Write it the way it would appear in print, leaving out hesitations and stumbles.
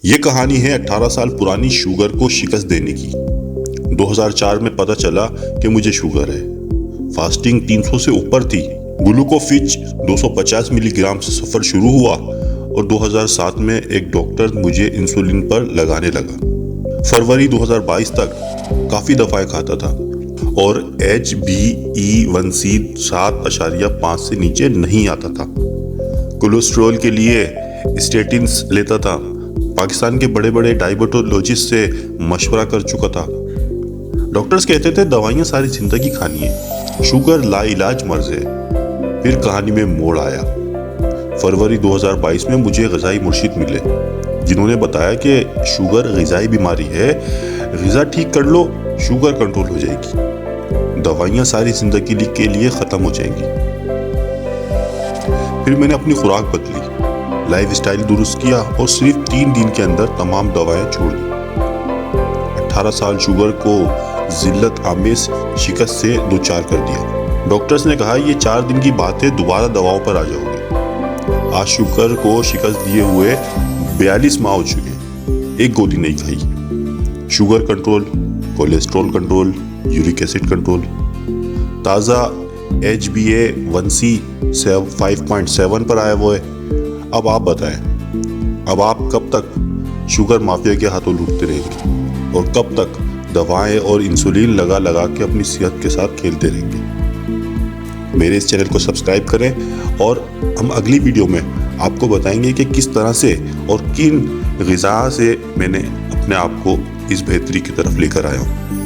یہ کہانی ہے 18 سال پرانی شوگر کو شکست دینے کی۔ 2004 میں پتہ چلا کہ مجھے شوگر ہے۔ فاسٹنگ 300 سے اوپر تھی۔ گلوکوفیج 250 ملی گرام سے سفر شروع ہوا اور 2007 میں ایک ڈاکٹر مجھے انسولین پر لگانے لگا۔ فروری 2022 تک کافی دفعہ کھاتا تھا اور HbA1c 7.5 سے نیچے نہیں آتا تھا۔ کولیسٹرول کے لیے اسٹیٹنز لیتا تھا۔ پاکستان کے بڑے بڑے ڈائبیٹولوجسٹ سے مشورہ کر چکا تھا۔ ڈاکٹرز کہتے تھے دوائیاں ساری زندگی کھانی ہے، شوگر لا علاج مرض ہے۔ پھر کہانی میں موڑ آیا۔ فروری 2022 میں مجھے غذائی مرشد ملے جنہوں نے بتایا کہ شوگر غذائی بیماری ہے، غذا ٹھیک کر لو شوگر کنٹرول ہو جائے گی، دوائیاں ساری زندگی کے لیے ختم ہو جائیں گی۔ پھر میں نے اپنی خوراک بدلی، لائف اسٹائل درست کیا اور صرف 3 دن کے اندر تمام دوائیں چھوڑ دی۔ 18 سال شوگر کو ذلت آمیز شکست سے دوچار کر دیا۔ ڈاکٹرز نے کہا یہ 4 دن کی بات ہے، دوبارہ دواؤں پر آ جاؤ گے۔ آج شوگر کو شکست دیے ہوئے 42 ماہ ہو چکے، ایک گولی نہیں کھائی۔ Sugar control, cholesterol control, uric acid control, تازہ HbA1c 5.7 پر آیا ہوا ہے۔ اب آپ بتائیں، اب آپ کب تک شوگر مافیا کے ہاتھوں لوٹتے رہیں گے اور کب تک دوائیں اور انسولین لگا کے اپنی صحت کے ساتھ کھیلتے رہیں گے؟ میرے اس چینل کو سبسکرائب کریں اور ہم اگلی ویڈیو میں آپ کو بتائیں گے کہ کس طرح سے اور کن غذا سے میں نے اپنے آپ کو اس بہتری کی طرف لے کر آیا ہوں۔